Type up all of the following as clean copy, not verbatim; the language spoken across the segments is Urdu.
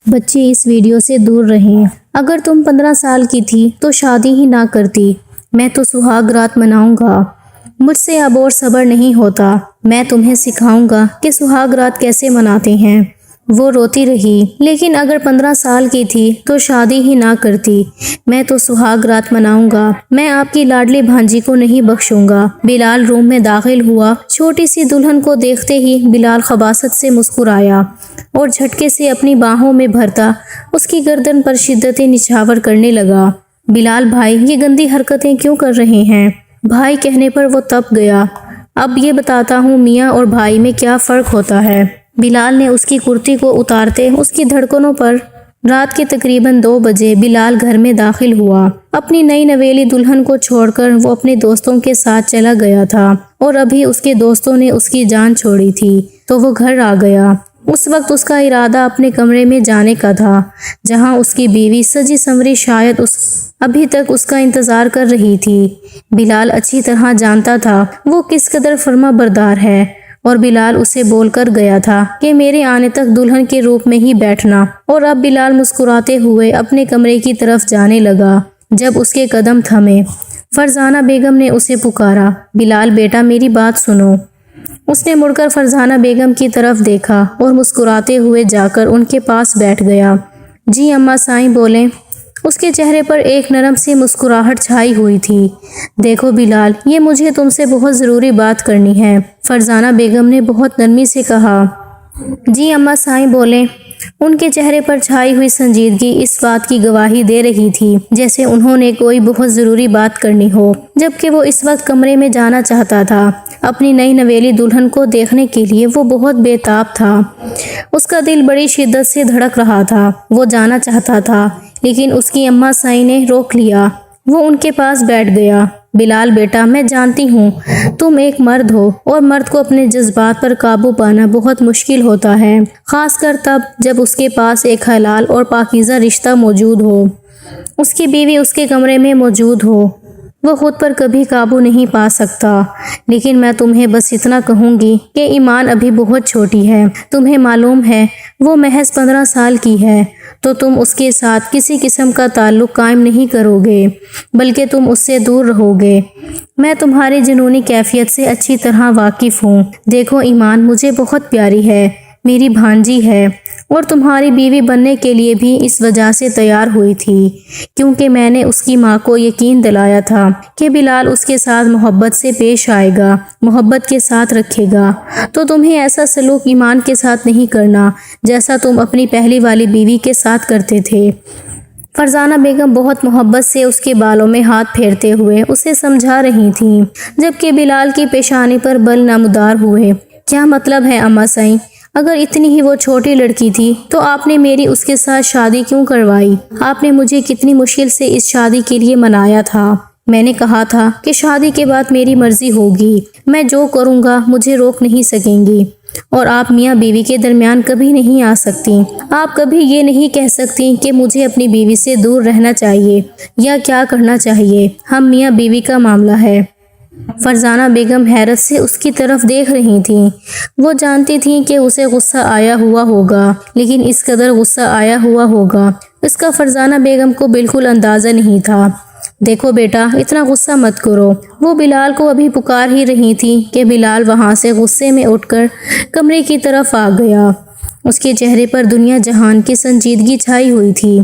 بچے اس ویڈیو سے دور رہیں۔ اگر تم 15 سال کی تھی تو شادی ہی نہ کرتی، میں تو سہاگ رات مناؤں گا۔ مجھ سے اب اور صبر نہیں ہوتا، میں تمہیں سکھاؤں گا کہ سہاگ رات کیسے مناتے ہیں۔ وہ روتی رہی، لیکن اگر 15 سال کی تھی تو شادی ہی نہ کرتی، میں تو سہاگ رات مناؤں گا، میں آپ کی لاڈلی بھانجی کو نہیں بخشوں گا۔ بلال روم میں داخل ہوا۔ چھوٹی سی دلہن کو دیکھتے ہی بلال خباثت سے مسکرایا اور جھٹکے سے اپنی باہوں میں بھرتا اس کی گردن پر شدتیں نچھاور کرنے لگا۔ بلال بھائی، یہ گندی حرکتیں کیوں کر رہے ہیں؟ بھائی کہنے پر وہ تپ گیا۔ اب یہ بتاتا ہوں میاں اور بھائی میں کیا فرق ہوتا ہے۔ بلال نے اس کی کرتی کو اتارتے اس کی دھڑکنوں پر رات کے تقریباً 2 بجے بلال گھر میں داخل ہوا۔ اپنی نئی نویلی دلہن کو چھوڑ کر وہ اپنے دوستوں کے ساتھ چلا گیا تھا اور ابھی اس کے دوستوں نے اس کی جان چھوڑی تھی تو وہ گھر آ گیا۔ اس وقت اس کا ارادہ اپنے کمرے میں جانے کا تھا، جہاں اس کی بیوی سجی سنوری شاید ابھی تک اس کا انتظار کر رہی تھی۔ بلال اچھی طرح جانتا تھا وہ کس قدر فرما بردار ہے، اور بلال اسے بول کر گیا تھا کہ میرے آنے تک دلہن کے روپ میں ہی بیٹھنا، اور اب بلال مسکراتے ہوئے اپنے کمرے کی طرف جانے لگا جب اس کے قدم تھمے۔ فرزانہ بیگم نے اسے پکارا، بلال بیٹا میری بات سنو۔ اس نے مڑ کر فرزانہ بیگم کی طرف دیکھا اور مسکراتے ہوئے جا کر ان کے پاس بیٹھ گیا۔ جی اماں سائیں بولیں۔ اس کے چہرے پر ایک نرم سی مسکراہٹ چھائی ہوئی تھی۔ دیکھو بلال، یہ مجھے تم سے بہت ضروری بات کرنی ہے، فرزانہ بیگم نے بہت نرمی سے کہا۔ جی اماں سائیں بولیں۔ ان کے چہرے پر چھائی ہوئی سنجیدگی اس بات کی گواہی دے رہی تھی جیسے انہوں نے کوئی بہت ضروری بات کرنی ہو، جبکہ وہ اس وقت کمرے میں جانا چاہتا تھا۔ اپنی نئی نویلی دلہن کو دیکھنے کے لیے وہ بہت بے تاب تھا۔ اس کا دل بڑی شدت سے دھڑک رہا تھا۔ وہ جانا چاہتا تھا لیکن اس کی اماں سائیں نے روک لیا۔ وہ ان کے پاس بیٹھ گیا۔ بلال بیٹا، میں جانتی ہوں تم ایک مرد ہو اور مرد کو اپنے جذبات پر قابو پانا بہت مشکل ہوتا ہے، خاص کر تب جب اس کے پاس ایک حلال اور پاکیزہ رشتہ موجود ہو، اس کی بیوی اس کے کمرے میں موجود ہو۔ وہ خود پر کبھی قابو نہیں پا سکتا، لیکن میں تمہیں بس اتنا کہوں گی کہ ایمان ابھی بہت چھوٹی ہے۔ تمہیں معلوم ہے وہ محض 15 سال کی ہے، تو تم اس کے ساتھ کسی قسم کا تعلق قائم نہیں کرو گے، بلکہ تم اس سے دور رہو گے۔ میں تمہاری جنونی کیفیت سے اچھی طرح واقف ہوں۔ دیکھو ایمان مجھے بہت پیاری ہے، میری بھانجی ہے، اور تمہاری بیوی بننے کے لیے بھی اس وجہ سے تیار ہوئی تھی کیونکہ میں نے اس کی ماں کو یقین دلایا تھا کہ بلال اس کے ساتھ محبت سے پیش آئے گا، محبت کے ساتھ رکھے گا۔ تو تمہیں ایسا سلوک ایمان کے ساتھ نہیں کرنا جیسا تم اپنی پہلی والی بیوی کے ساتھ کرتے تھے۔ فرزانہ بیگم بہت محبت سے اس کے بالوں میں ہاتھ پھیرتے ہوئے اسے سمجھا رہی تھیں، جبکہ بلال کی پیشانی پر بل نمودار ہوئے۔ کیا مطلب ہے اماں سائیں؟ اگر اتنی ہی وہ چھوٹی لڑکی تھی تو آپ نے میری اس کے ساتھ شادی کیوں کروائی؟ آپ نے مجھے کتنی مشکل سے اس شادی کے لیے منایا تھا۔ میں نے کہا تھا کہ شادی کے بعد میری مرضی ہوگی، میں جو کروں گا مجھے روک نہیں سکیں گی، اور آپ میاں بیوی کے درمیان کبھی نہیں آ سکتی۔ آپ کبھی یہ نہیں کہہ سکتی کہ مجھے اپنی بیوی سے دور رہنا چاہیے یا کیا کرنا چاہیے۔ ہم میاں بیوی کا معاملہ ہے۔ فرزانہ بیگم حیرت سے اس کی طرف دیکھ رہی تھیں۔ وہ جانتی تھیں کہ اسے غصہ آیا ہوا ہوگا، لیکن اس قدر غصہ آیا ہوا ہوگا اس کا فرزانہ بیگم کو بالکل اندازہ نہیں تھا۔ دیکھو بیٹا، اتنا غصہ مت کرو۔ وہ بلال کو ابھی پکار ہی رہی تھی کہ بلال وہاں سے غصے میں اٹھ کر کمرے کی طرف آ گیا۔ اس کے چہرے پر دنیا جہان کی سنجیدگی چھائی ہوئی تھی۔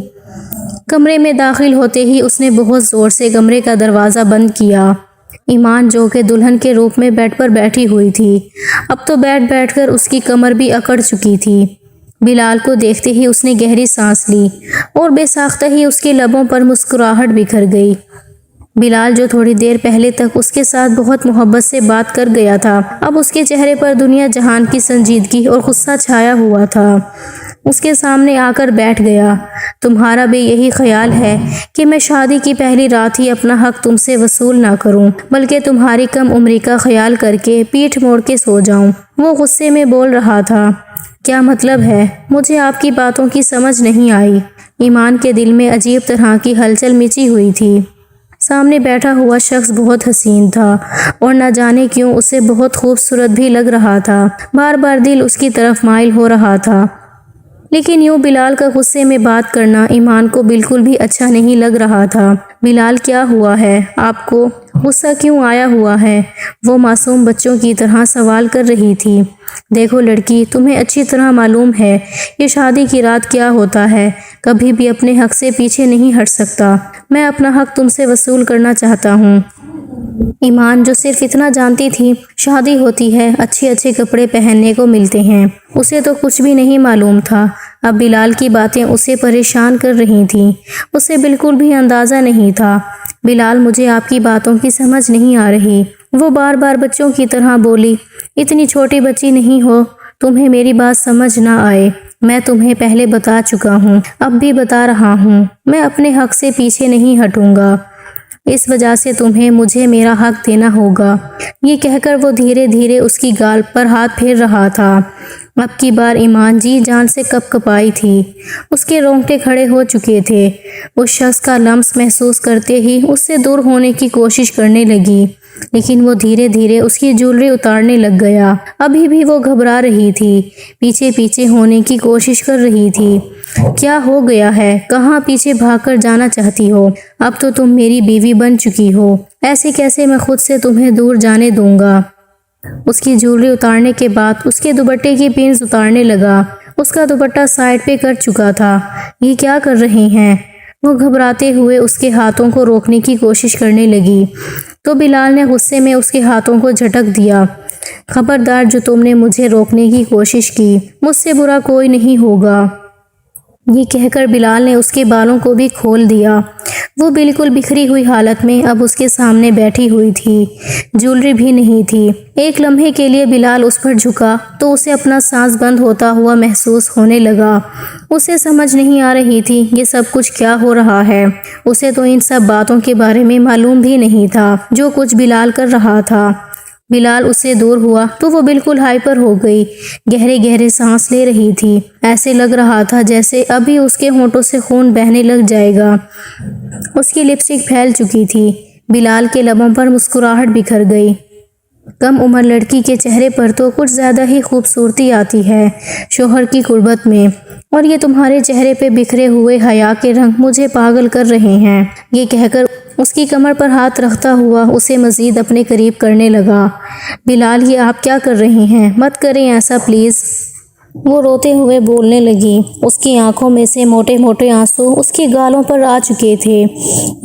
کمرے میں داخل ہوتے ہی اس نے بہت زور سے کمرے کا دروازہ بند کیا۔ ایمان جو کہ دلہن کے روپ میں بیڈ پر بیٹھی ہوئی تھی، اب تو بیٹھ کر اس کی کمر بھی اکڑ چکی تھی۔ بلال کو دیکھتے ہی اس نے گہری سانس لی اور بے ساختہ ہی اس کے لبوں پر مسکراہٹ بکھر گئی۔ بلال جو تھوڑی دیر پہلے تک اس کے ساتھ بہت محبت سے بات کر گیا تھا، اب اس کے چہرے پر دنیا جہان کی سنجیدگی اور غصہ چھایا ہوا تھا۔ اس کے سامنے آ کر بیٹھ گیا۔ تمہارا بھی یہی خیال ہے کہ میں شادی کی پہلی رات ہی اپنا حق تم سے وصول نہ کروں، بلکہ تمہاری کم عمری کا خیال کر کے پیٹھ موڑ کے سو جاؤں؟ وہ غصے میں بول رہا تھا۔ کیا مطلب ہے؟ مجھے آپ کی باتوں کی سمجھ نہیں آئی۔ ایمان کے دل میں عجیب طرح کی ہلچل مچی ہوئی تھی۔ سامنے بیٹھا ہوا شخص بہت حسین تھا اور نہ جانے کیوں اسے بہت خوبصورت بھی لگ رہا تھا۔ بار بار دل اس کی طرف مائل ہو رہا تھا۔ لیکن یوں بلال کا غصے میں بات کرنا ایمان کو بالکل بھی اچھا نہیں لگ رہا تھا۔ بلال کیا ہوا ہے؟ آپ کو غصہ کیوں آیا ہوا ہے؟ وہ معصوم بچوں کی طرح سوال کر رہی تھی۔ دیکھو لڑکی، تمہیں اچھی طرح معلوم ہے یہ شادی کی رات کیا ہوتا ہے، کبھی بھی اپنے حق سے پیچھے نہیں ہٹ سکتا۔ میں اپنا حق تم سے وصول کرنا چاہتا ہوں۔ ایمان جو صرف اتنا جانتی تھی شادی ہوتی ہے، اچھے اچھے کپڑے پہننے کو ملتے ہیں، اسے تو کچھ بھی نہیں معلوم تھا۔ اب بلال کی باتیں اسے پریشان کر رہی تھیں، اسے بالکل بھی اندازہ نہیں تھا۔ بلال، مجھے آپ کی باتوں کی سمجھ نہیں آ رہی، وہ بار بار بچوں کی طرح بولی۔ اتنی چھوٹی بچی نہیں ہو تمہیں میری بات سمجھ نہ آئے، میں تمہیں پہلے بتا چکا ہوں، اب بھی بتا رہا ہوں، میں اپنے حق سے پیچھے نہیں ہٹوں گا، اس وجہ سے تمہیں مجھے میرا حق دینا ہوگا۔ یہ کہہ کر وہ دھیرے دھیرے اس کی گال پر ہاتھ پھیر رہا تھا۔ اب کی بار ایمان جی جان سے کپ کپائی تھی، اس کے رونگٹے کھڑے ہو چکے تھے۔ اس شخص کا لمس محسوس کرتے ہی اس سے دور ہونے کی کوشش کرنے لگی، لیکن وہ دھیرے دھیرے اس کی جولری اتارنے لگ گیا۔ ابھی بھی وہ گھبرا رہی تھی، پیچھے پیچھے ہونے کی کوشش کر رہی تھی۔ کیا ہو گیا ہے؟ کہاں پیچھے بھاگ کر جانا چاہتی ہو؟ اب تو تم میری بیوی بن چکی ہو، ایسے کیسے میں خود سے تمہیں دور جانے دوں گا؟ اس کی جولری اتارنے کے بعد اس کے دوپٹے کی پنز اتارنے لگا۔ اس کا دوپٹہ سائڈ پہ کر چکا تھا۔ یہ کیا کر رہی ہیں؟ وہ گھبراتے ہوئے اس کے ہاتھوں کو روکنے کی کوشش کرنے لگی تو بلال نے غصے میں اس کے ہاتھوں کو جھٹک دیا۔ خبردار، جو تم نے مجھے روکنے کی کوشش کی، مجھ سے برا کوئی نہیں ہوگا۔ یہ کہہ کر بلال نے اس کے بالوں کو بھی کھول دیا۔ وہ بالکل بکھری ہوئی حالت میں اب اس کے سامنے بیٹھی ہوئی تھی، جولری بھی نہیں تھی۔ ایک لمحے کے لیے بلال اس پر جھکا تو اسے اپنا سانس بند ہوتا ہوا محسوس ہونے لگا۔ اسے سمجھ نہیں آ رہی تھی یہ سب کچھ کیا ہو رہا ہے۔ اسے تو ان سب باتوں کے بارے میں معلوم بھی نہیں تھا جو کچھ بلال کر رہا تھا۔ بلال اس سے دور ہوا تو وہ بالکل ہائپر ہو گئی، گہرے گہرے سانس لے رہی تھی، ایسے لگ رہا تھا جیسے ابھی اس کے ہونٹوں سے خون بہنے لگ جائے گا۔ اس کی لپسٹک پھیل چکی تھی، بلال کے لبوں پر مسکراہٹ بکھر گئی۔ کم عمر لڑکی کے چہرے پر تو کچھ زیادہ ہی خوبصورتی آتی ہے شوہر کی قربت میں، اور یہ تمہارے چہرے پہ بکھرے ہوئے حیا کے رنگ مجھے پاگل کر رہے ہیں۔ یہ کہہ کر اس کی کمر پر ہاتھ رکھتا ہوا اسے مزید اپنے قریب کرنے لگا۔ بلال، یہ آپ کیا کر رہے ہیں؟ مت کریں ایسا پلیز۔ وہ روتے ہوئے بولنے لگی۔ اس کی آنکھوں میں سے موٹے موٹے آنسو اس کی گالوں پر آ چکے تھے۔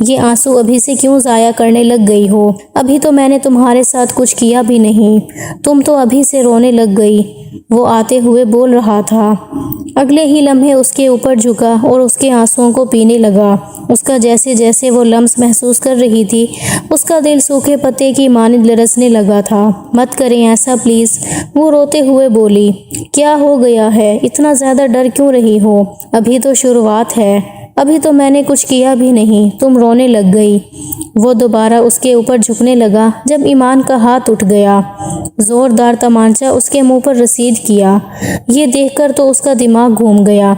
یہ آنسو ابھی سے کیوں ضائع کرنے لگ گئی ہو؟ ابھی تو میں نے تمہارے ساتھ کچھ کیا بھی نہیں، تم تو ابھی سے رونے لگ گئی، وہ آتے ہوئے بول رہا تھا۔ اگلے ہی لمحے اس کے اوپر جھکا اور اس کے آنسوؤں کو پینے لگا۔ اس کا جیسے جیسے وہ لمس محسوس کر رہی تھی اس کا دل سوکھے پتے کی مانند لرزنے لگا تھا۔ مت کریں ایسا پلیز، وہ روتے ہوئے بولی۔ کیا ہو گیا ہے؟ اتنا زیادہ ڈر کیوں رہی ہو؟ ابھی تو شروعات ہے، ابھی تو میں نے کچھ کیا بھی نہیں، تم رونے لگ گئی۔ وہ دوبارہ اس کے اوپر جھکنے لگا جب ایمان کا ہاتھ اٹھ گیا، زوردار تمانچہ اس کے منہ پر رسید کیا۔ یہ دیکھ کر تو اس کا دماغ گھوم گیا۔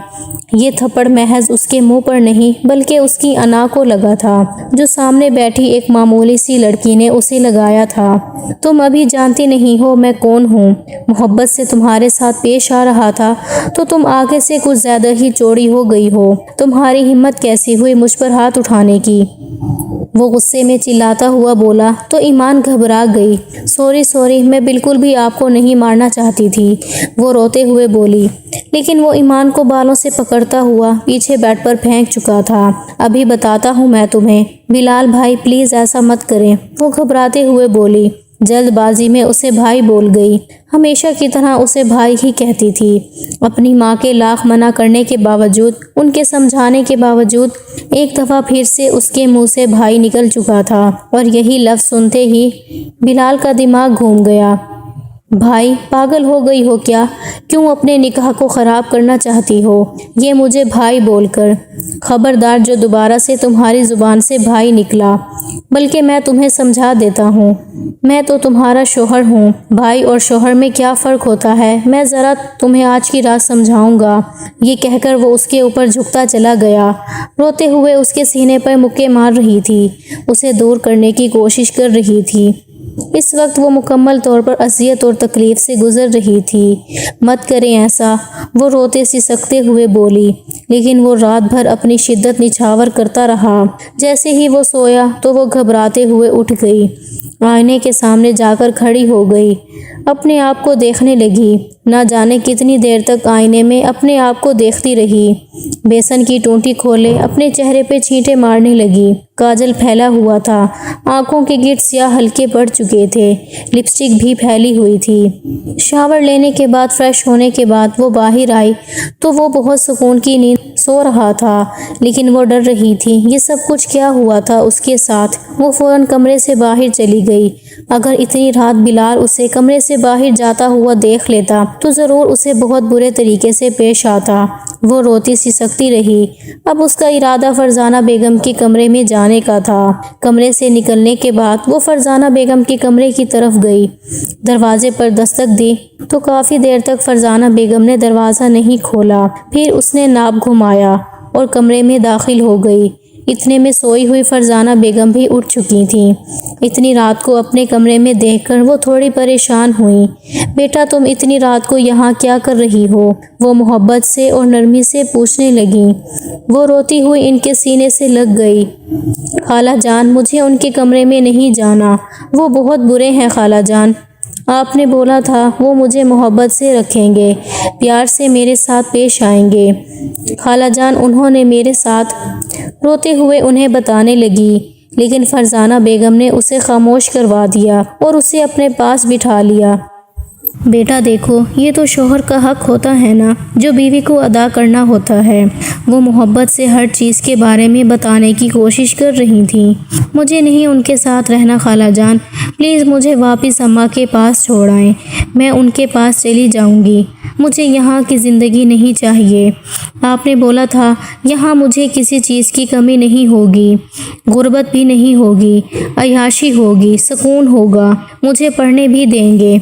یہ تھپڑ محض اس کے منہ پر نہیں بلکہ اس کی انا کو لگا تھا جو سامنے بیٹھی ایک معمولی سی لڑکی نے اسے لگایا تھا۔ تم ابھی جانتی نہیں ہو میں کون ہوں، محبت سے تمہارے ساتھ پیش آ رہا تھا تو تم آگے سے کچھ زیادہ ہی چوڑی ہو گئی ہو، تمہاری ہمت کیسی ہوئی مجھ پر ہاتھ اٹھانے کی؟ وہ غصے میں چلاتا ہوا بولا تو ایمان گھبرا گئی۔ سوری، میں بالکل بھی آپ کو نہیں مارنا چاہتی تھی، وہ روتے ہوئے بولی، لیکن وہ ایمان کو بالوں سے پکڑتا ہوا پیچھے بیڈ پر پھینک چکا تھا۔ ابھی بتاتا ہوں میں تمہیں، بلال بھائی پلیز ایسا مت کریں، وہ گھبراتے ہوئے بولی۔ جلد بازی میں اسے بھائی بول گئی، ہمیشہ کی طرح اسے بھائی ہی کہتی تھی۔ اپنی ماں کے لاکھ منع کرنے کے باوجود، ان کے سمجھانے کے باوجود، ایک دفعہ پھر سے اس کے منہ سے بھائی نکل چکا تھا، اور یہی لفظ سنتے ہی بلال کا دماغ گھوم گیا۔ بھائی، پاگل ہو گئی ہو کیا؟ کیوں اپنے نکاح کو خراب کرنا چاہتی ہو یہ مجھے بھائی بول کر؟ خبردار جو دوبارہ سے تمہاری زبان سے بھائی نکلا، بلکہ میں تمہیں سمجھا دیتا ہوں، میں تو تمہارا شوہر ہوں، بھائی اور شوہر میں کیا فرق ہوتا ہے میں ذرا تمہیں آج کی رات سمجھاؤں گا۔ یہ کہہ کر وہ اس کے اوپر جھکتا چلا گیا، روتے ہوئے اس کے سینے پر مکے مار رہی تھی، اسے دور کرنے کی کوشش کر رہی تھی۔ اس وقت وہ مکمل طور پر اذیت اور تکلیف سے گزر رہی تھی۔ مت کریں ایسا، وہ روتے سسکتے ہوئے بولی، لیکن وہ رات بھر اپنی شدت نچھاور کرتا رہا۔ جیسے ہی وہ سویا تو وہ گھبراتے ہوئے اٹھ گئی، آئینے کے سامنے جا کر کھڑی ہو گئی، اپنے آپ کو دیکھنے لگی۔ نہ جانے کتنی دیر تک آئینے میں اپنے آپ کو دیکھتی رہی۔ بیسن کی ٹوٹی کھولے اپنے چہرے پہ چھینٹے مارنے لگی۔ کاجل پھیلا ہوا تھا، آنکھوں کے گرد سیاہ ہلکے پڑ چکے تھے، لپسٹک بھی پھیلی ہوئی تھی۔ شاور لینے کے بعد فریش ہونے کے بعد وہ باہر آئی تو وہ بہت سکون کی نیند سو رہا تھا، لیکن وہ ڈر رہی تھی یہ سب کچھ کیا ہوا تھا اس کے ساتھ۔ وہ فوراً کمرے سے باہر چلی گئی۔ اگر اتنی رات بلال اسے کمرے سے باہر جاتا ہوا دیکھ لیتا تو ضرور اسے بہت برے طریقے سے پیش آتا۔ وہ روتی سسکتی رہی۔ اب اس کا ارادہ فرزانہ بیگم کے کمرے میں جانے کا تھا۔ کمرے سے نکلنے کے بعد وہ فرزانہ بیگم کے کمرے کی طرف گئی، دروازے پر دستک دی تو کافی دیر تک فرزانہ بیگم نے دروازہ نہیں کھولا۔ پھر اس نے ناپ گھمایا اور کمرے میں داخل ہو گئی۔ اتنے میں سوئی ہوئی فرزانہ بیگم بھی اٹھ چکی تھیں۔ اتنی رات کو اپنے کمرے میں دیکھ کر وہ تھوڑی پریشان ہوئیں۔ بیٹا تم اتنی رات کو یہاں کیا کر رہی ہو؟ وہ محبت سے اور نرمی سے پوچھنے لگیں۔ وہ روتی ہوئی ان کے سینے سے لگ گئی۔ خالہ جان مجھے ان کے کمرے میں نہیں جانا، وہ بہت برے ہیں خالہ جان۔ آپ نے بولا تھا وہ مجھے محبت سے رکھیں گے، پیار سے میرے ساتھ پیش آئیں گے۔ خالہ جان انہوں نے میرے ساتھ، روتے ہوئے انہیں بتانے لگی، لیکن فرزانہ بیگم نے اسے خاموش کروا دیا اور اسے اپنے پاس بٹھا لیا۔ بیٹا دیکھو یہ تو شوہر کا حق ہوتا ہے نا جو بیوی کو ادا کرنا ہوتا ہے۔ وہ محبت سے ہر چیز کے بارے میں بتانے کی کوشش کر رہی تھیں۔ مجھے نہیں ان کے ساتھ رہنا خالہ جان، پلیز مجھے واپس اماں کے پاس چھوڑائیں، میں ان کے پاس چلی جاؤں گی، مجھے یہاں کی زندگی نہیں چاہیے۔ آپ نے بولا تھا یہاں مجھے کسی چیز کی کمی نہیں ہوگی، غربت بھی نہیں ہوگی، عیاشی ہوگی، سکون ہوگا، مجھے پڑھنے بھی دیں گے،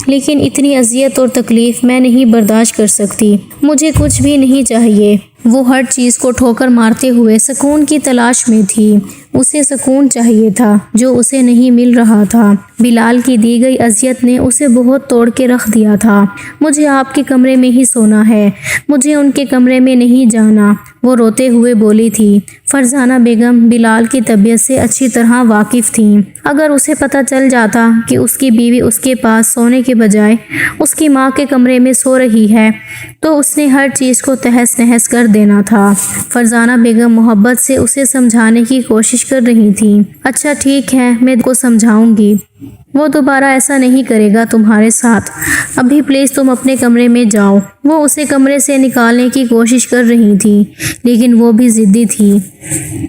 لیکن اتنی اذیت اور تکلیف میں نہیں برداشت کر سکتی، مجھے کچھ بھی نہیں چاہیے۔ وہ ہر چیز کو ٹھوکر مارتے ہوئے سکون کی تلاش میں تھی۔ اسے سکون چاہیے تھا جو اسے نہیں مل رہا تھا۔ بلال کی دی گئی اذیت نے اسے بہت توڑ کے رکھ دیا تھا۔ مجھے آپ کے کمرے میں ہی سونا ہے، مجھے ان کے کمرے میں نہیں جانا، وہ روتے ہوئے بولی تھی۔ فرزانہ بیگم بلال کی طبیعت سے اچھی طرح واقف تھیں۔ اگر اسے پتہ چل جاتا کہ اس کی بیوی اس کے پاس سونے کے بجائے اس کی ماں کے کمرے میں سو رہی ہے تو اس نے ہر چیز کو تہس نہس کر دینا تھا۔ فرزانہ بیگم محبت سے اسے سمجھانے کی کوشش کر رہی تھیں۔ اچھا ٹھیک ہے میں کو سمجھاؤں گی، وہ دوبارہ ایسا نہیں کرے گا تمہارے ساتھ، ابھی پلیز تم اپنے کمرے میں جاؤ۔ وہ اسے کمرے سے نکالنے کی کوشش کر رہی تھی، لیکن وہ بھی ضدی تھی۔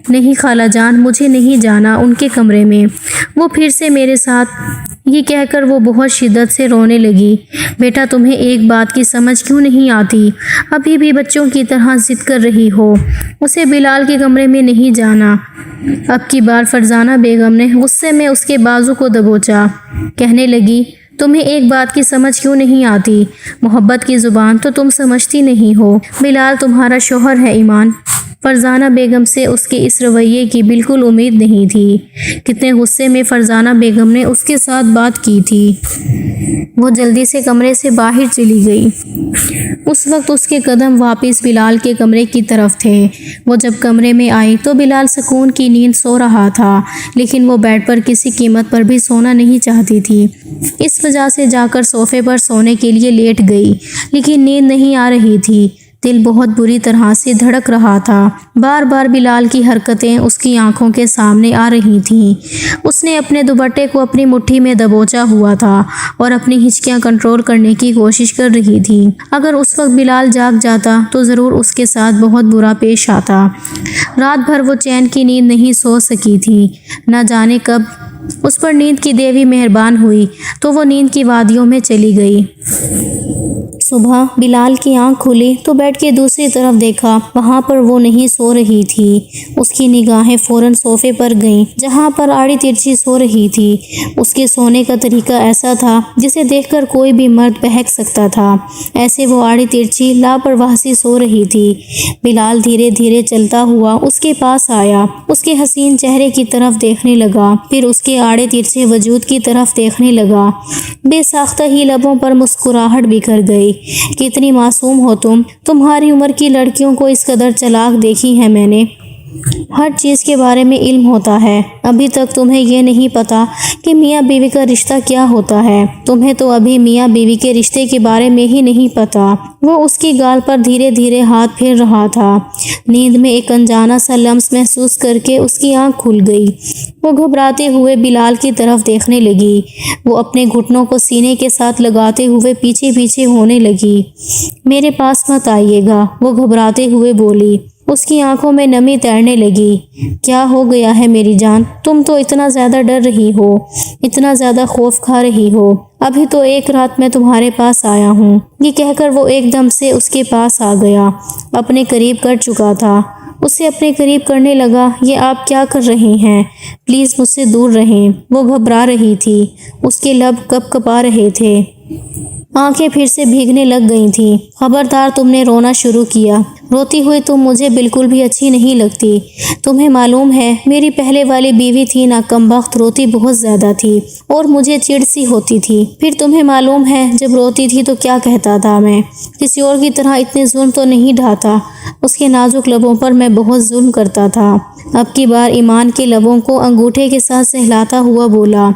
نہیں خالہ جان مجھے نہیں جانا ان کے کمرے میں، وہ پھر سے میرے ساتھ، یہ کہہ کر وہ بہت شدت سے رونے لگی۔ بیٹا تمہیں ایک بات کی سمجھ کیوں نہیں آتی؟ ابھی بھی بچوں کی طرح ضد کر رہی ہو، اسے بلال کے کمرے میں نہیں جانا۔ اب کی بار فرزانہ بیگم نے غصے میں اس کے بازو کو دبوچا، کہنے لگی تمہیں ایک بات کی سمجھ کیوں نہیں آتی؟ محبت کی زبان تو تم سمجھتی نہیں ہو، بلال تمہارا شوہر ہے ایمان۔ فرزانہ بیگم سے اس کے اس رویے کی بالکل امید نہیں تھی۔ کتنے غصے میں فرزانہ بیگم نے اس کے ساتھ بات کی تھی۔ وہ جلدی سے کمرے سے باہر چلی گئی۔ اس وقت اس کے قدم واپس بلال کے کمرے کی طرف تھے۔ وہ جب کمرے میں آئی تو بلال سکون کی نیند سو رہا تھا، لیکن وہ بیڈ پر کسی قیمت پر بھی سونا نہیں چاہتی تھی۔ اس وجہ سے جا کر صوفے پر سونے کے لیے لیٹ گئی، لیکن نیند نہیں آ رہی تھی۔ دل بہت بری طرح سے دھڑک رہا تھا۔ بار بار بلال کی حرکتیں اس کی آنکھوں کے سامنے آ رہی تھیں۔ اس نے اپنے دوپٹے کو اپنی مٹھی میں دبوچا ہوا تھا اور اپنی ہچکیاں کنٹرول کرنے کی کوشش کر رہی تھی۔ اگر اس وقت بلال جاگ جاتا تو ضرور اس کے ساتھ بہت برا پیش آتا۔ رات بھر وہ چین کی نیند نہیں سو سکی تھی۔ نہ جانے کب اس پر نیند کی دیوی مہربان ہوئی تو وہ نیند کی وادیوں میں چلی گئی۔ صبح بلال کی آنکھ کھلی تو بیڈ کے دوسری طرف دیکھا، وہاں پر وہ نہیں سو رہی تھی۔ اس کی نگاہیں فوراً صوفے پر گئیں جہاں پر آڑی ترچھی سو رہی تھی۔ اس کے سونے کا طریقہ ایسا تھا جسے دیکھ کر کوئی بھی مرد بہک سکتا تھا، ایسے وہ آڑی ترچھی لاپرواہ سی سو رہی تھی۔ بلال دھیرے دھیرے چلتا ہوا اس کے پاس آیا، اس کے حسین چہرے کی طرف دیکھنے لگا، پھر اس کے آڑے ترچھے وجود کی طرف دیکھنے لگا۔ بے ساختہ ہی لبوں پر مسکراہٹ بکھر گئی۔ کتنی معصوم ہو تم، تمہاری عمر کی لڑکیوں کو اس قدر چلاک دیکھی ہے میں نے۔ ہر چیز کے بارے میں علم ہوتا ہے، ابھی تک تمہیں یہ نہیں پتا کہ میاں بیوی کا رشتہ کیا ہوتا ہے۔ تمہیں تو ابھی میاں بیوی کے رشتے کے بارے میں ہی نہیں پتا۔ وہ اس کی گال پر دھیرے دھیرے ہاتھ پھیر رہا تھا۔ نیند میں ایک انجانا سا لمس محسوس کر کے اس کی آنکھ کھل گئی۔ وہ گھبراتے ہوئے بلال کی طرف دیکھنے لگی۔ وہ اپنے گھٹنوں کو سینے کے ساتھ لگاتے ہوئے پیچھے پیچھے ہونے لگی۔ میرے پاس مت آئیے گا، وہ گھبراتے ہوئے بولی۔ اس کی آنکھوں میں نمی تیرنے لگی۔ کیا ہو گیا ہے میری جان؟ تم تو اتنا زیادہ ڈر رہی ہو، اتنا زیادہ خوف کھا رہی ہو۔ ابھی تو ایک رات میں تمہارے پاس آیا ہوں۔ یہ کہہ کر وہ ایک دم سے اس کے پاس آ گیا، اپنے قریب کر چکا تھا۔ اسے اپنے قریب کرنے لگا۔ یہ آپ کیا کر رہے ہیں؟ پلیز مجھ سے دور رہیں۔ وہ گھبرا رہی تھی، اس کے لب کپ کپا رہے تھے، آنکھیں پھر سے بھیگنے لگ گئی تھیں۔ خبردار، تم نے رونا شروع کیا۔ روتی ہوئی تم مجھے بالکل بھی اچھی نہیں لگتی۔ تمہیں معلوم ہے میری پہلے والی بیوی تھی نا کمبخت، روتی بہت زیادہ تھی اور مجھے چڑ سی ہوتی تھی۔ پھر تمہیں معلوم ہے جب روتی تھی تو کیا کہتا تھا میں؟ کسی اور کی طرح اتنے ظلم تو نہیں ڈھاتا۔ اس کے نازک لبوں پر میں بہت ظلم کرتا تھا۔ اب کی بار ایمان کے لبوں کو انگوٹھے کے ساتھ سہلاتا ہوا بولا۔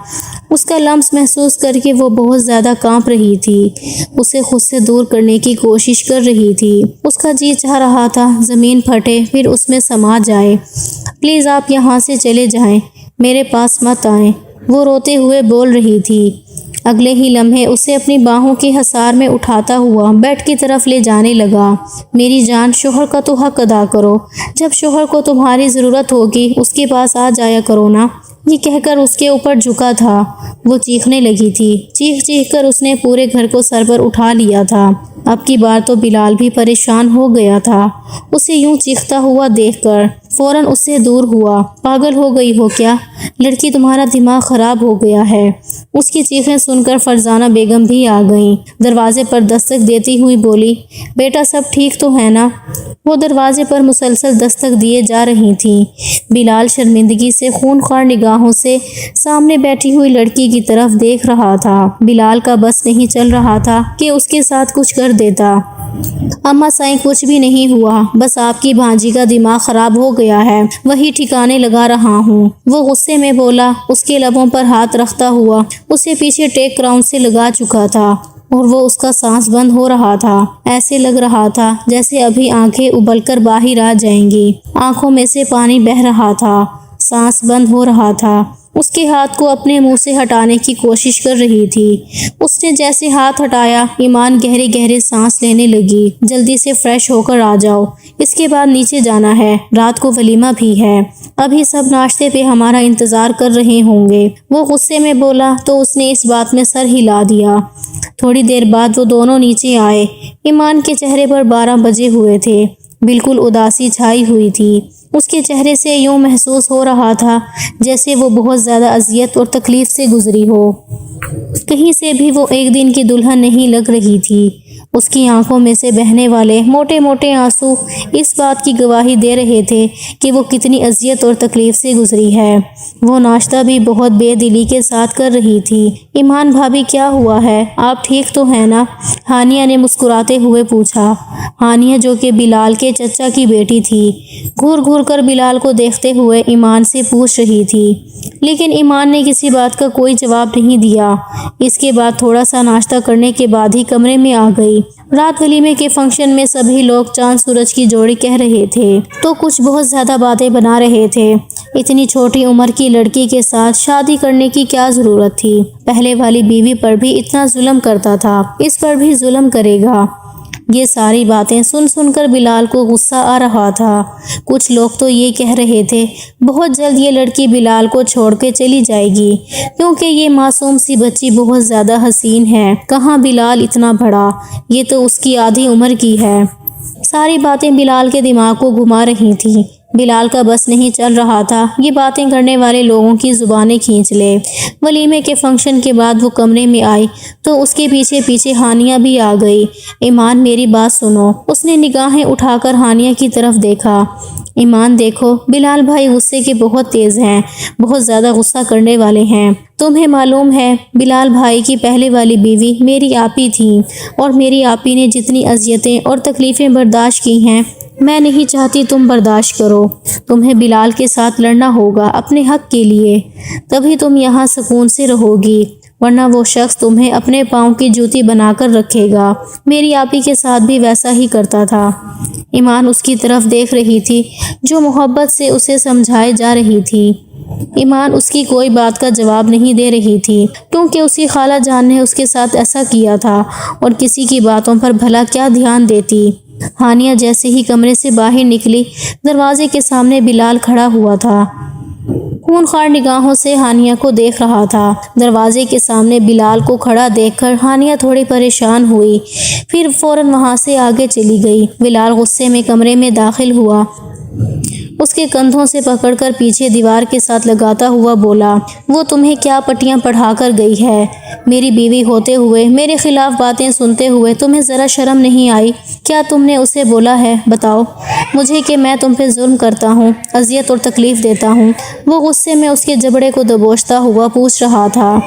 اس کا لمس محسوس کر کے وہ بہت زیادہ کانپ رہی تھی، اسے خود سے دور کرنے کی کوشش کر رہی تھی۔ اس کا جی چاہ رہا تھا زمین پھٹے پھر اس میں سما جائے۔ پلیز آپ یہاں سے چلے جائیں، میرے پاس مت آئیں، وہ روتے ہوئے بول رہی تھی۔ اگلے ہی لمحے اسے اپنی باہوں کے حصار میں اٹھاتا ہوا بیڈ کی طرف لے جانے لگا۔ میری جان، شوہر کا تو حق ادا کرو، جب شوہر کو تمہاری ضرورت ہوگی اس کے پاس آ جایا کرو نا۔ یہ کہہ کر اس کے اوپر جھکا تھا۔ وہ چیخنے لگی تھی۔ چیخ چیخ کر اس نے پورے گھر کو سر پر اٹھا لیا تھا۔ اب کی بار تو بلال بھی پریشان ہو گیا تھا، اسے یوں چیختا ہوا دیکھ کر فوراً اس سے دور ہوا۔ پاگل ہو گئی ہو کیا؟ لڑکی تمہارا دماغ خراب ہو گیا ہے۔ اس کی چیخیں سن کر فرزانہ بیگم بھی آ گئیں۔ دروازے پر دستک دیتی ہوئی بولی، بیٹا سب ٹھیک تو ہے نا؟ وہ دروازے پر مسلسل دستک دیے جا رہی تھیں۔ بلال شرمندگی سے خون خوار نگاہوں سے سامنے بیٹھی ہوئی لڑکی کی طرف دیکھ رہا تھا۔ بلال کا بس نہیں چل رہا تھا کہ اس کے ساتھ کچھ کر دیتا۔ اماں سائیں کچھ بھی نہیں ہوا، بس آپ کی بھانجی کا دماغ خراب ہو گیا ہے، وہی ٹھکانے لگا رہا ہوں، وہ غصے میں بولا، اس کے لبوں پر ہاتھ رکھتا ہوا اسے پیچھے ٹیک راؤنڈ سے لگا چکا تھا اور وہ اس کا سانس بند ہو رہا تھا۔ ایسے لگ رہا تھا جیسے ابھی آنکھیں ابل کر باہر آ جائیں گی۔ آنکھوں میں سے پانی بہہ رہا تھا، سانس بند ہو رہا تھا۔ اس کے ہاتھ کو اپنے منہ سے ہٹانے کی کوشش کر رہی تھی۔ اس نے جیسے ہاتھ ہٹایا، ایمان گہرے گہرے سانس لینے لگی۔ جلدی سے فریش ہو کر آ جاؤ، اس کے بعد نیچے جانا ہے، رات کو ولیمہ بھی ہے، ابھی سب ناشتے پہ ہمارا انتظار کر رہے ہوں گے۔ وہ غصے میں بولا تو اس نے اس بات میں سر ہلا دیا۔ تھوڑی دیر بعد وہ دونوں نیچے آئے۔ ایمان کے چہرے پر 12 بجے ہوئے تھے، بالکل اداسی چھائی ہوئی تھی۔ اس کے چہرے سے یوں محسوس ہو رہا تھا جیسے وہ بہت زیادہ اذیت اور تکلیف سے گزری ہو۔ کہیں سے بھی وہ ایک دن کی دلہن نہیں لگ رہی تھی۔ اس کی آنکھوں میں سے بہنے والے موٹے موٹے آنسو اس بات کی گواہی دے رہے تھے کہ وہ کتنی اذیت اور تکلیف سے گزری ہے۔ وہ ناشتہ بھی بہت بے دلی کے ساتھ کر رہی تھی۔ ایمان بھابی کیا ہوا ہے؟ آپ ٹھیک تو ہیں نا؟ ہانیہ نے مسکراتے ہوئے پوچھا۔ ہانیہ جو کہ بلال کے چچا کی بیٹی تھی، گھور گھور کر بلال کو دیکھتے ہوئے ایمان سے پوچھ رہی تھی، لیکن ایمان نے کسی بات کا کوئی جواب نہیں دیا۔ اس کے بعد تھوڑا سا ناشتہ کرنے کے بعد ہی کمرے میں آ گئی۔ رات ولیمے کے فنکشن میں سبھی لوگ چاند سورج کی جوڑی کہہ رہے تھے تو کچھ بہت زیادہ باتیں بنا رہے تھے۔ اتنی چھوٹی عمر کی لڑکی کے ساتھ شادی کرنے کی کیا ضرورت تھی؟ پہلے والی بیوی پر بھی اتنا ظلم کرتا تھا، اس پر بھی ظلم کرے گا۔ یہ ساری باتیں سن سن کر بلال کو غصہ آ رہا تھا۔ کچھ لوگ تو یہ کہہ رہے تھے بہت جلد یہ لڑکی بلال کو چھوڑ کے چلی جائے گی کیونکہ یہ معصوم سی بچی بہت زیادہ حسین ہے۔ کہاں بلال اتنا بڑا، یہ تو اس کی آدھی عمر کی ہے۔ ساری باتیں بلال کے دماغ کو گھما رہی تھیں۔ بلال کا بس نہیں چل رہا تھا یہ باتیں کرنے والے لوگوں کی زبانیں کھینچ لے۔ ولیمے کے فنکشن کے بعد وہ کمرے میں آئی تو اس کے پیچھے پیچھے ہانیہ بھی آ گئی۔ ایمان میری بات سنو۔ اس نے نگاہیں اٹھا کر ہانیہ کی طرف دیکھا۔ ایمان دیکھو بلال بھائی غصے کے بہت تیز ہیں، بہت زیادہ غصہ کرنے والے ہیں۔ تمہیں معلوم ہے بلال بھائی کی پہلے والی بیوی میری آپی تھی، اور میری آپی نے جتنی اذیتیں اور تکلیفیں برداشت کی ہیں میں نہیں چاہتی تم برداشت کرو۔ تمہیں بلال کے ساتھ لڑنا ہوگا اپنے حق کے لیے، تبھی تم یہاں سکون سے رہو گی، ورنہ وہ شخص تمہیں اپنے پاؤں کی جوتی بنا کر رکھے گا۔ میری آپی کے ساتھ بھی ویسا ہی کرتا تھا۔ ایمان اس کی طرف دیکھ رہی تھی جو محبت سے اسے سمجھائے جا رہی تھی۔ ایمان اس کی کوئی بات کا جواب نہیں دے رہی تھی کیونکہ اس کی خالہ جان نے اس کے ساتھ ایسا کیا تھا اور کسی کی باتوں پر بھلا کیا دھیان دیتی۔ ہانیہ جیسے ہی کمرے سے باہر نکلی دروازے کے سامنے بلال کھڑا ہوا تھا، خونخوار نگاہوں سے ہانیہ کو دیکھ رہا تھا۔ دروازے کے سامنے بلال کو کھڑا دیکھ کر ہانیہ تھوڑی پریشان ہوئی، پھر فوراً وہاں سے آگے چلی گئی۔ بلال غصے میں کمرے میں داخل ہوا، اس کے کندھوں سے پکڑ کر پیچھے دیوار کے ساتھ لگاتا ہوا بولا، وہ تمہیں کیا پٹیاں پڑھا کر گئی ہے؟ میری بیوی ہوتے ہوئے میرے خلاف باتیں سنتے ہوئے تمہیں ذرا شرم نہیں آئی؟ کیا تم نے اسے بولا ہے بتاؤ مجھے کہ میں تم پہ ظلم کرتا ہوں، اذیت اور تکلیف دیتا ہوں؟ وہ غصے میں اس کے جبڑے کو دبوچتا ہوا پوچھ رہا تھا۔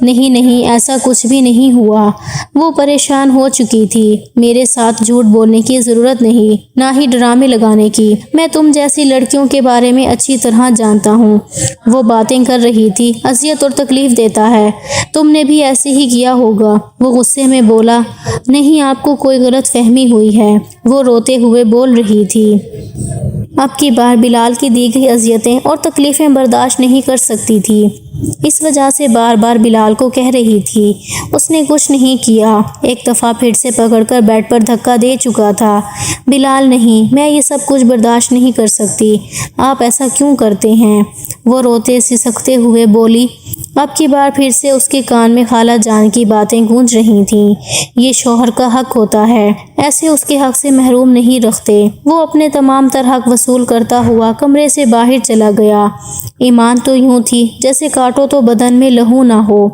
نہیں نہیں ایسا کچھ بھی نہیں ہوا۔ وہ پریشان ہو چکی تھی۔ میرے ساتھ جھوٹ بولنے کی ضرورت نہیں، نہ ہی ڈرامے لگانے کی، میں تم جیسی لڑکیوں کے بارے میں اچھی طرح جانتا ہوں۔ وہ باتیں کر رہی تھی، اذیت اور تکلیف دیتا ہے، تم نے بھی ایسے ہی کیا ہوگا۔ وہ غصے میں بولا، نہیں آپ کو کوئی غلط فہمی ہوئی ہے۔ وہ روتے ہوئے بول رہی تھی، اب کی بار بلال کی دی گئی اذیتیں اور تکلیفیں برداشت نہیں کر سکتی تھی، اس وجہ سے بار بار بلال کو کہہ رہی تھی۔ اس نے کچھ نہیں کیا، ایک دفعہ پھر سے پکڑ کر بیڈ پر دھکا دے چکا تھا۔ بلال نہیں، میں یہ سب کچھ برداشت نہیں کر سکتی، آپ ایسا کیوں کرتے ہیں؟ وہ روتے سسکتے ہوئے بولی۔ اب کی بار پھر سے اس کے کان میں خالہ جان کی باتیں گونج رہی تھیں، یہ شوہر کا حق ہوتا ہے، ایسے اس کے حق سے محروم نہیں رکھتے۔ وہ اپنے تمام تر حق وصول کرتا ہوا کمرے سے باہر چلا گیا۔ ایمان تو یوں تھی جیسے کاٹو تو بدن میں لہو نہ ہو،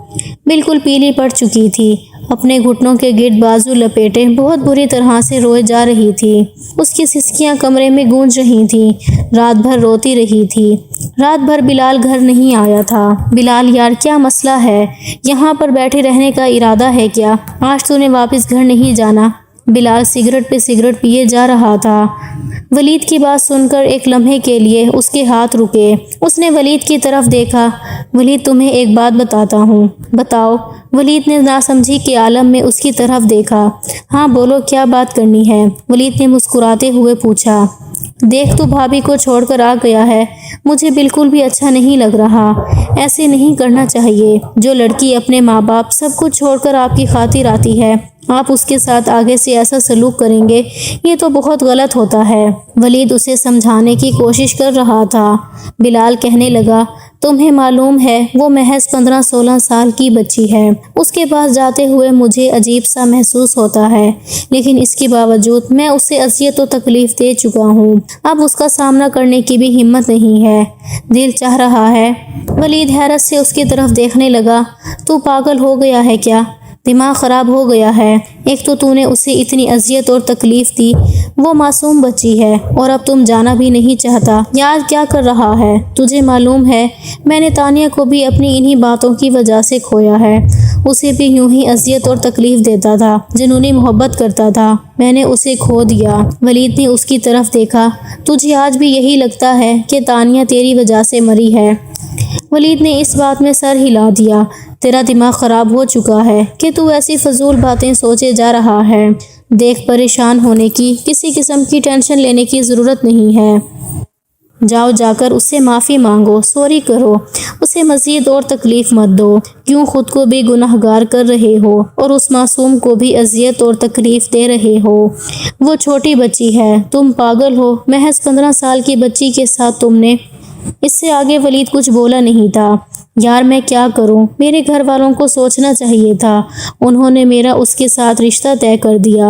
بالکل پیلی پڑ چکی تھی، اپنے گھٹنوں کے گرد بازو لپیٹے بہت بری طرح سے روئے جا رہی تھی۔ اس کی سسکیاں کمرے میں گونج رہی تھیں، رات بھر روتی رہی تھی۔ رات بھر بلال گھر نہیں آیا تھا۔ بلال یار کیا مسئلہ ہے؟ یہاں پر بیٹھے رہنے کا ارادہ ہے کیا؟ آج تو نے واپس گھر نہیں جانا؟ بلال سگریٹ پہ سگریٹ پیے جا رہا تھا۔ ولید کی بات سن کر ایک لمحے کے لیے اس کے ہاتھ رکے۔ اس نے ولید کی طرف دیکھا۔ ولید تمہیں ایک بات بتاتا ہوں۔ بتاؤ۔ ولید نے ناسمجھی کے عالم میں اس کی طرف دیکھا۔ ہاں بولو کیا بات کرنی ہے؟ ولید نے مسکراتے ہوئے پوچھا۔ دیکھ تو بھابھی کو چھوڑ کر آ گیا ہے، مجھے بالکل بھی اچھا نہیں لگ رہا، ایسے نہیں کرنا چاہیے۔ جو لڑکی اپنے ماں باپ سب کچھ چھوڑ کر آپ کی خاطر آتی ہے، آپ اس کے ساتھ آگے سے ایسا سلوک کریں گے، یہ تو بہت غلط ہوتا ہے۔ ولید اسے سمجھانے کی کوشش کر رہا تھا۔ بلال کہنے لگا، تمہیں معلوم ہے وہ محض 15-16 سال کی بچی ہے، اس کے پاس جاتے ہوئے مجھے عجیب سا محسوس ہوتا ہے، لیکن اس کے باوجود میں اسے اذیت و تکلیف دے چکا ہوں، اب اس کا سامنا کرنے کی بھی ہمت نہیں ہے، دل چاہ رہا ہے۔ ولید حیرت سے اس کی طرف دیکھنے لگا، تو پاگل ہو گیا ہے کیا؟ دماغ خراب ہو گیا ہے؟ ایک تو نے اسے اتنی اذیت اور تکلیف دی، وہ معصوم بچی ہے، اور اب تم جانا بھی نہیں چاہتا۔ یار کیا کر رہا ہے؟ تجھے معلوم ہے میں نے تانیہ کو بھی اپنی انہی باتوں کی وجہ سے کھویا ہے، اسے بھی یوں ہی اذیت اور تکلیف دیتا تھا، جنونی محبت کرتا تھا، میں نے اسے کھو دیا۔ ولید نے اس کی طرف دیکھا، تجھے آج بھی یہی لگتا ہے کہ تانیہ تیری وجہ سے مری ہے؟ ولید نے اس بات میں سر ہلا دیا، تیرا دماغ خراب ہو چکا ہے کہ تو ایسی فضول باتیں سوچے جا رہا ہے۔ دیکھ پریشان ہونے کی، کسی قسم کی ٹینشن لینے کی ضرورت نہیں ہے، جاؤ جا کر اس سے معافی مانگو، سوری کرو، اسے مزید اور تکلیف مت دو، کیوں خود کو بھی گنہگار کر رہے ہو اور اس معصوم کو بھی اذیت اور تکلیف دے رہے ہو؟ وہ چھوٹی بچی ہے، تم پاگل ہو، محض 15 سال کی بچی کے ساتھ تم نے۔ اس سے آگے ولید کچھ بولا نہیں تھا۔ یار میں کیا کروں، میرے گھر والوں کو سوچنا چاہیے تھا، انہوں نے میرا اس کے ساتھ رشتہ طے کر دیا۔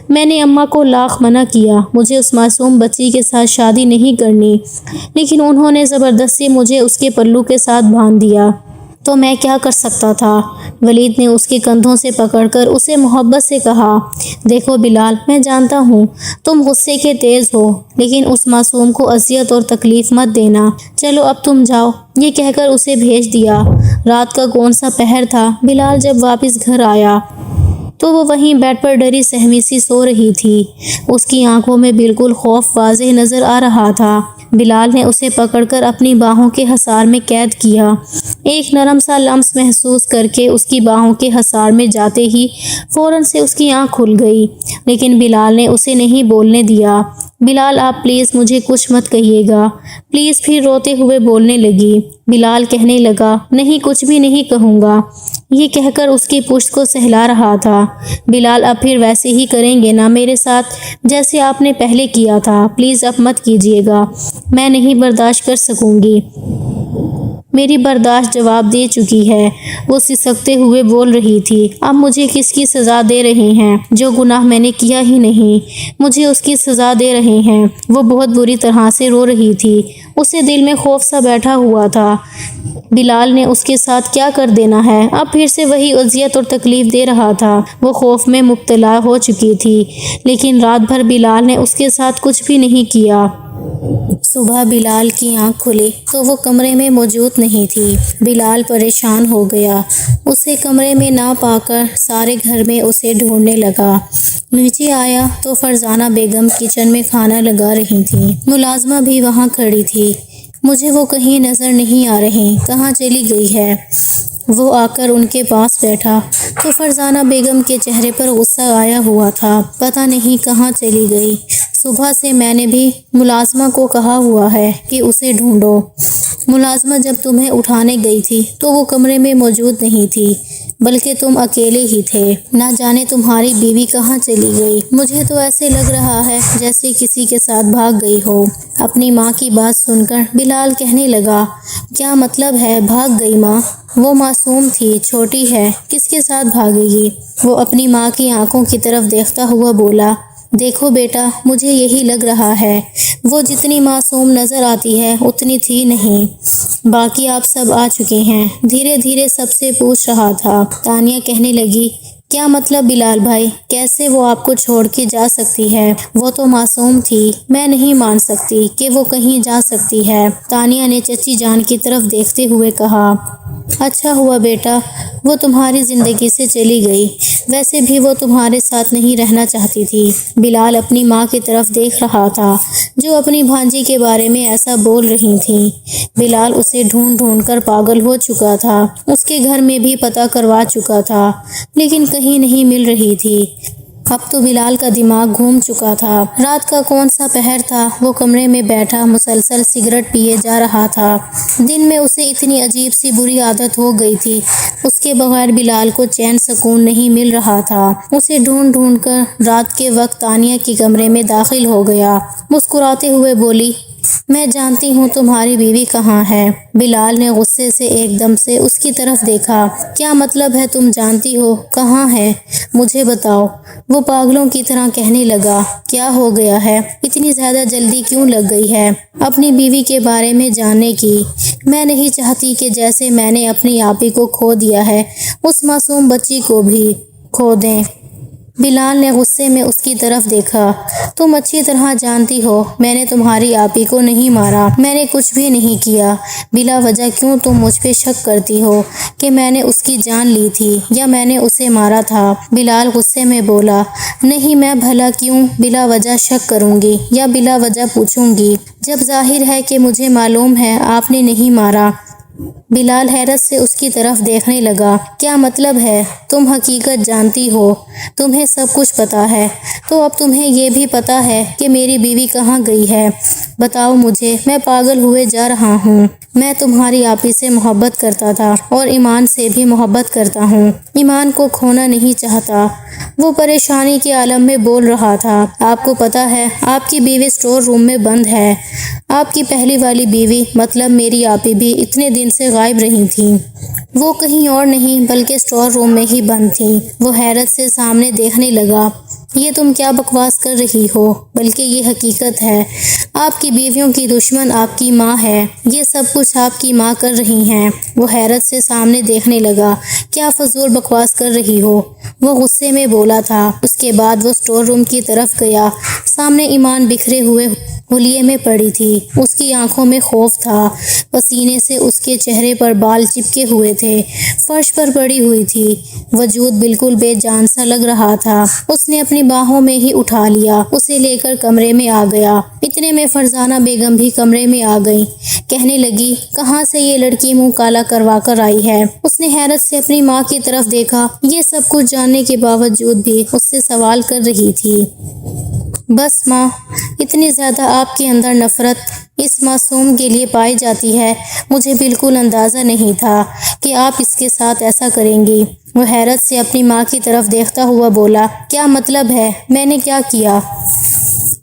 میں نے اماں کو لاکھ منع کیا، مجھے اس معصوم بچی کے ساتھ شادی نہیں کرنی، لیکن انہوں نے زبردستی مجھے اس کے پلو کے ساتھ باندھ دیا۔ تو میں کیا کر سکتا تھا؟ ولید نے اس کے کندھوں سے پکڑ کر اسے محبت سے کہا، دیکھو بلال، میں جانتا ہوں تم غصے کے تیز ہو، لیکن اس معصوم کو اذیت اور تکلیف مت دینا۔ چلو اب تم جاؤ۔ یہ کہہ کر اسے بھیج دیا۔ رات کا کون سا پہر تھا۔ بلال جب واپس گھر آیا تو وہ وہیں بیڈ پر ڈری سہمی سی سو رہی تھی۔ اس کی آنکھوں میں بالکل خوف واضح نظر آ رہا تھا۔ بلال نے اسے پکڑ کر اپنی باہوں کے حصار میں قید کیا۔ ایک نرم سا لمس محسوس کر کے اس کی باہوں کے حصار میں جاتے ہی فوراً سے اس کی آنکھ کھل گئی، لیکن بلال نے اسے نہیں بولنے دیا۔ بلال آپ پلیز مجھے کچھ مت کہیے گا، پلیز۔ پھر روتے ہوئے بولنے لگی۔ بلال کہنے لگا، نہیں کچھ بھی نہیں کہوں گا، یہ کہہ کر اس کی پشت کو سہلا رہا تھا۔ بلال اب پھر ویسے ہی کریں گے نا میرے ساتھ جیسے آپ نے پہلے کیا تھا، پلیز اب مت کیجیے گا، میں نہیں برداشت کر سکوں گی، میری برداشت جواب دے چکی ہے۔ وہ سسکتے ہوئے بول رہی تھی، اب مجھے کس کی سزا دے رہے ہیں؟ جو گناہ میں نے کیا ہی نہیں، مجھے اس کی سزا دے رہے ہیں۔ وہ بہت بری طرح سے رو رہی تھی، اسے دل میں خوف سا بیٹھا ہوا تھا۔ بلال نے اس کے ساتھ کیا کر دینا ہے؟ اب پھر سے وہی اذیت اور تکلیف دے رہا تھا۔ وہ خوف میں مبتلا ہو چکی تھی، لیکن رات بھر بلال نے اس کے ساتھ کچھ بھی نہیں کیا۔ صبح بلال کی آنکھ کھلی تو وہ کمرے میں موجود نہیں تھی۔ بلال پریشان ہو گیا، اسے کمرے میں نہ پا کر سارے گھر میں اسے ڈھونڈنے لگا۔ نیچے آیا تو فرزانہ بیگم کچن میں کھانا لگا رہی تھیں۔ ملازمہ بھی وہاں کھڑی تھی۔ مجھے وہ کہیں نظر نہیں آ رہی، کہاں چلی گئی ہے؟ وہ آ کر ان کے پاس بیٹھا تو فرزانہ بیگم کے چہرے پر غصہ آیا ہوا تھا۔ پتہ نہیں کہاں چلی گئی، صبح سے میں نے بھی ملازمہ کو کہا ہوا ہے کہ اسے ڈھونڈو۔ ملازمہ جب تمہیں اٹھانے گئی تھی تو وہ کمرے میں موجود نہیں تھی، بلکہ تم اکیلے ہی تھے۔ نہ جانے تمہاری بیوی کہاں چلی گئی، مجھے تو ایسے لگ رہا ہے جیسے کسی کے ساتھ بھاگ گئی ہو۔ اپنی ماں کی بات سن کر بلال کہنے لگا، کیا مطلب ہے بھاگ گئی ماں؟ وہ معصوم تھی، چھوٹی ہے، کس کے ساتھ بھاگے گی؟ وہ اپنی ماں کی آنکھوں کی طرف دیکھتا ہوا بولا، دیکھو بیٹا، مجھے یہی لگ رہا ہے، وہ جتنی معصوم نظر آتی ہے اتنی تھی نہیں۔ باقی آپ سب آ چکے ہیں، دھیرے دھیرے سب سے پوچھ رہا تھا۔ تانیہ کہنے لگی، کیا مطلب بلال بھائی، کیسے وہ آپ کو چھوڑ کے جا سکتی ہے؟ وہ تو معصوم تھی، میں نہیں مان سکتی کہ وہ کہیں جا سکتی ہے۔ تانیہ نے چچی جان کی طرف دیکھتے ہوئے کہا، اچھا ہوا بیٹا وہ تمہاری زندگی سے چلی گئی، ویسے بھی وہ تمہارے ساتھ نہیں رہنا چاہتی تھی۔ بلال اپنی ماں کی طرف دیکھ رہا تھا جو اپنی بھانجی کے بارے میں ایسا بول رہی تھیں۔ بلال اسے ڈھونڈ ڈھونڈ کر پاگل ہو چکا تھا، اس کے گھر میں بھی پتہ کروا چکا تھا، لیکن کہیں نہیں مل رہی تھی۔ اب تو بلال کا دماغ گھوم چکا تھا۔ رات کا کون سا پہر تھا، وہ کمرے میں بیٹھا مسلسل سگریٹ پیے جا رہا تھا۔ دن میں اسے اتنی عجیب سی بری عادت ہو گئی تھی، اس کے بغیر بلال کو چین سکون نہیں مل رہا تھا۔ اسے ڈھونڈ ڈھونڈ کر رات کے وقت تانیہ کے کمرے میں داخل ہو گیا۔ مسکراتے ہوئے بولی، میں جانتی ہوں تمہاری بیوی کہاں ہے۔ بلال نے غصے سے ایک دم سے اس کی طرف دیکھا، کیا مطلب ہے تم جانتی ہو کہاں ہے؟ مجھے بتاؤ۔ وہ پاگلوں کی طرح کہنے لگا، کیا ہو گیا ہے؟ اتنی زیادہ جلدی کیوں لگ گئی ہے اپنی بیوی کے بارے میں جاننے کی؟ میں نہیں چاہتی کہ جیسے میں نے اپنی آپی کو کھو دیا ہے اس معصوم بچی کو بھی کھو دیں۔ بلال نے غصے میں اس کی طرف دیکھا، تم اچھی طرح جانتی ہو میں نے تمہاری آپی کو نہیں مارا، میں نے کچھ بھی نہیں کیا، بلا وجہ کیوں تم مجھ پہ شک کرتی ہو کہ میں نے اس کی جان لی تھی یا میں نے اسے مارا تھا؟ بلال غصے میں بولا، نہیں میں بھلا کیوں بلا وجہ شک کروں گی یا بلا وجہ پوچھوں گی جب ظاہر ہے کہ مجھے معلوم ہے آپ نے نہیں مارا۔ بلال حیرت سے اس کی طرف دیکھنے لگا، کیا مطلب ہے؟ تم حقیقت جانتی ہو، تمہیں سب کچھ پتا ہے، تو اب تمہیں یہ بھی پتا ہے کہ میری بیوی کہاں گئی ہے؟ بتاؤ مجھے، میں پاگل ہوئے جا رہا ہوں۔ میں تمہاری آپی سے محبت کرتا تھا اور ایمان سے بھی محبت کرتا ہوں، ایمان کو کھونا نہیں چاہتا۔ وہ پریشانی کے عالم میں بول رہا تھا، آپ کو پتا ہے آپ کی بیوی اسٹور روم میں بند ہے، آپ کی پہلی والی بیوی مطلب میری آپی بھی اتنے دن سے غائب رہی تھیں۔ وہ کہیں اور نہیں بلکہ اسٹور روم میں ہی بند تھیں۔ وہ حیرت سے سامنے دیکھنے لگا۔ یہ تم کیا بکواس کر رہی ہو؟ بلکہ یہ حقیقت ہے۔ آپ کی بیویوں کی دشمن آپ کی ماں ہے۔ یہ سب کچھ آپ کی ماں کر رہی ہیں۔ وہ حیرت سے سامنے دیکھنے لگا۔ کیا فضول بکواس کر رہی ہو؟ وہ غصے میں بولا تھا۔ اس کے بعد وہ اسٹور روم کی طرف گیا۔ سامنے ایمان بکھرے ہوئے حلیے میں پڑی تھی۔ اس کی آنکھوں میں خوف تھا۔ پسینے سے اس کے چہرے پر بال چپکے ہوئے تھے۔ فرش پر پڑی ہوئی تھی۔ وجود بالکل بے جان سا لگ رہا تھا۔ اس نے اپنی باہوں میں ہی اٹھا لیا، اسے لے کر کمرے میں آ گیا۔ اتنے میں فرزانہ بیگم بھی کمرے میں آ گئی۔ کہنے لگی، کہاں سے یہ لڑکی منہ کالا کروا کر آئی ہے؟ اس نے حیرت سے اپنی ماں کی طرف دیکھا۔ یہ سب کچھ جاننے کے باوجود بھی اس سے سوال کر رہی تھی۔ بس ماں، اتنی زیادہ آپ کے اندر نفرت اس معصوم کے لیے پائی جاتی ہے، مجھے بالکل اندازہ نہیں تھا کہ آپ اس کے ساتھ ایسا کریں گی۔ وہ حیرت سے اپنی ماں کی طرف دیکھتا ہوا بولا، کیا مطلب ہے؟ میں نے کیا کیا؟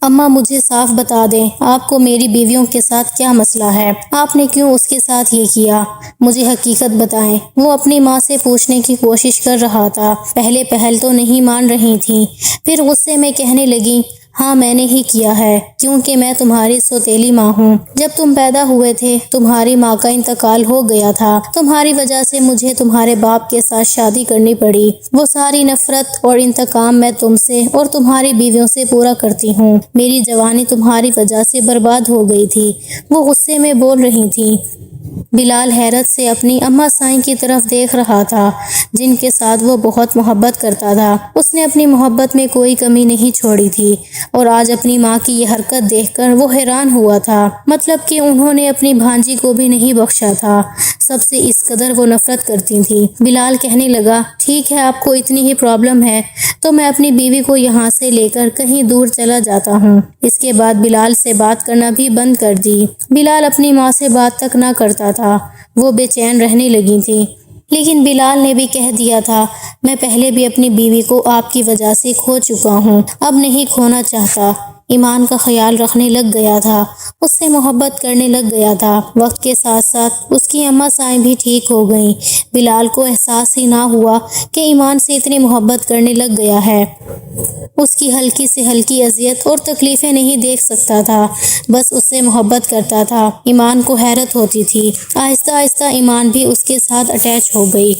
اماں مجھے صاف بتا دیں، آپ کو میری بیویوں کے ساتھ کیا مسئلہ ہے؟ آپ نے کیوں اس کے ساتھ یہ کیا؟ مجھے حقیقت بتائیں۔ وہ اپنی ماں سے پوچھنے کی کوشش کر رہا تھا۔ پہلے پہل تو نہیں مان رہی تھیں، پھر غصے میں کہنے لگی، ہاں میں نے ہی کیا ہے، کیونکہ میں تمہاری سوتیلی ماں ہوں۔ جب تم پیدا ہوئے تھے تمہاری ماں کا انتقال ہو گیا تھا۔ تمہاری وجہ سے مجھے تمہارے باپ کے ساتھ شادی کرنی پڑی۔ وہ ساری نفرت اور انتقام میں تم سے اور تمہاری بیویوں سے پورا کرتی ہوں۔ میری جوانی تمہاری وجہ سے برباد ہو گئی تھی۔ وہ غصے میں بول رہی تھی۔ بلال حیرت سے اپنی اماں سائیں کی طرف دیکھ رہا تھا، جن کے ساتھ وہ بہت محبت کرتا تھا۔ اس نے اپنی محبت میں کوئی کمی نہیں چھوڑی تھی، اور آج اپنی ماں کی یہ حرکت دیکھ کر وہ حیران ہوا تھا۔ مطلب کہ انہوں نے اپنی بھانجی کو بھی نہیں بخشا تھا۔ سب سے اس قدر وہ نفرت کرتی تھی۔ بلال کہنے لگا، ٹھیک ہے، آپ کو اتنی ہی پرابلم ہے تو میں اپنی بیوی کو یہاں سے لے کر کہیں دور چلا جاتا ہوں۔ اس کے بعد بلال سے بات کرنا بھی بند کر دی۔ بلال اپنی ماں سے بات تک نہ کرتا تھا۔ وہ بے چین رہنے لگی تھی۔ لیکن بلال نے بھی کہہ دیا تھا، میں پہلے بھی اپنی بیوی کو آپ کی وجہ سے کھو چکا ہوں، اب نہیں کھونا چاہتا۔ ایمان کا خیال رکھنے لگ گیا تھا، اس سے محبت کرنے لگ گیا تھا۔ وقت کے ساتھ ساتھ اس کی اماں سائیں بھی ٹھیک ہو گئیں۔ بلال کو احساس ہی نہ ہوا کہ ایمان سے اتنی محبت کرنے لگ گیا ہے۔ اس کی ہلکی سے ہلکی اذیت اور تکلیفیں نہیں دیکھ سکتا تھا، بس اس سے محبت کرتا تھا۔ ایمان کو حیرت ہوتی تھی۔ آہستہ آہستہ ایمان بھی اس کے ساتھ اٹیچ ہو گئی۔